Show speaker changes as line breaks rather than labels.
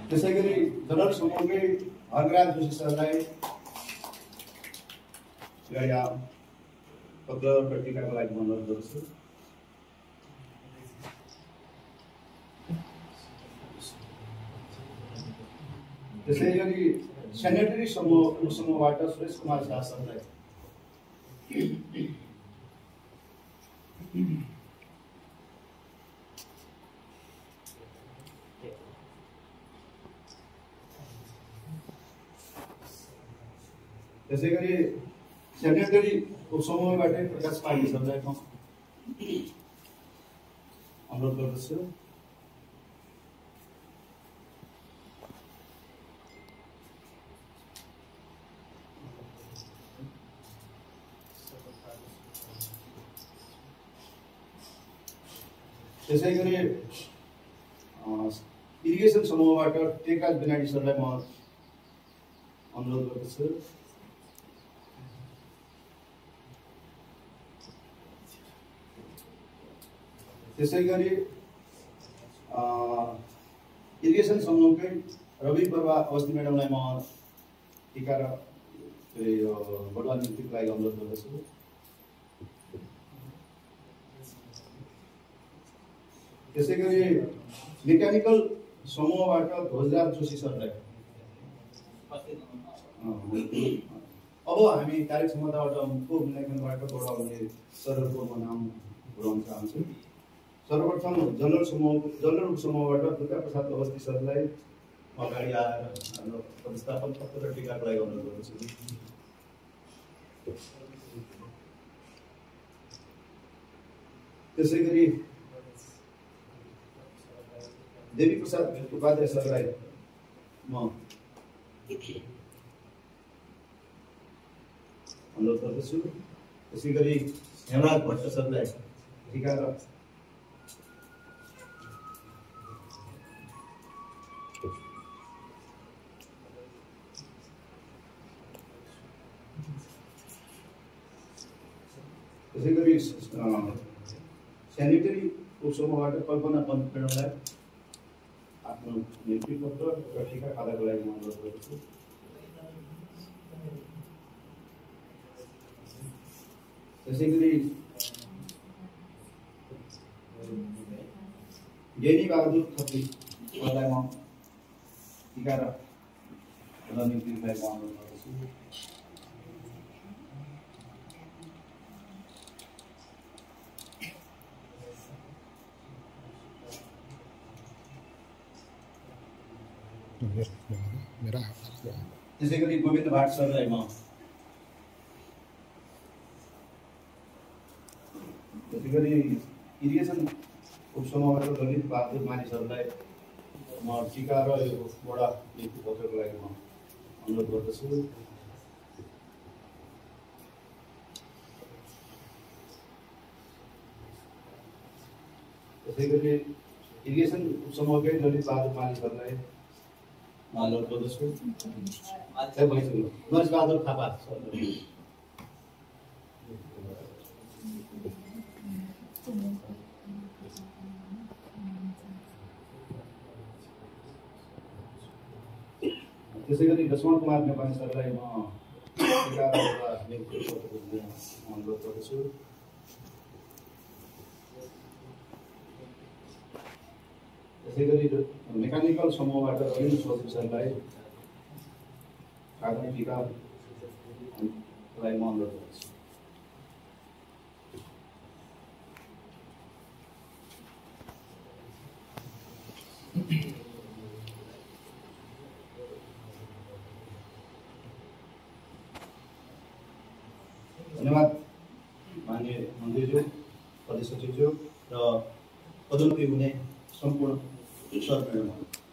त्यसैगरी जनरल समूहकै हरग्राज जोशी सरलाई यहाँ पत्र र टीकाको लागि अनुरोध गर्छु। त्यसैगरी सेनेटरी समूहबाट सुरेश कुमार शाह सरलाई त्यसैगरी सेनेटरी उपसमूहबाट प्रकाश पाण्डे सरलाई म अनुरोध गर्दछु। त्यसैगरी इरिगेसन समूहबाट टेका बिनाडी सरलाई म अनुरोध गर्दछु। त्यसैगरी इरिगेसन समूहकै रवि प्रभा अवस्थी म्याडमलाई म टीका र बढुवा नियुक्तिको लागि अनुरोध गर्दछु। त्यसैगरी मेकानिकल समूहबाट ध्वजराज जोशी सरलाई अब हामी कार्यक्षमताबाट मूल्याङ्कनबाट बढाउने सरहरूको नाम बुझाउन चाहन्छु। सर्वप्रथम जनरल उपसमूहबाट दुर्गा प्रसाद अवस्थी सरलाई अगाडि आएर हाम्रो प्रतिस्थापन पत्र र टीकाको लागि अनुरोध गर्दछु। त्यसैगरी देवी प्रसाद उपाध्याय सरलाई म अनुरोध गर्दछु। त्यसैगरी हेमराज भट्ट सरलाई टीका र त्यसैगरी सेनेटरी उपसमूहबाट कल्पना पन्त म्याडमलाई आफ्नो नियुक्ति पत्र र टीका खाताको लागि म अनुरोध गर्दछु। त्यसैगरी गेनी बहादुर खत्रीलाई म टीका र नियुक्तिको लागि म अनुरोध गर्दछु। त्यसैगरी गोविन्द भाट सरलाई म त्यसैगरी इरिगेसन उपसमूहबाट ललित बहादुर मानिसहरूलाई म टीका र यो बडा नियुक्ति पत्रको लागि म अनुरोध गर्दछु। त्यसैगरी इरिगेसन उपसमूहकै ललित बहादुर मानिसहरूलाई अनुरोध गर्दछु। नरेश बहादुर थापा त्यसैगरी लक्ष्मण कुमार नेपाली सरलाई म अनुरोध गर्दछु। त्यसैगरी मेकानिकल समूहबाट रविन्द्र चौधरी सरलाई आगामी टीकालाई म अनुरोध गर्दछु। धन्यवाद माननीय मन्त्रीज्यू, प्रदेश सचिवज्यू र पदोन्नति हुने सम्पूर्ण सर म्याडम।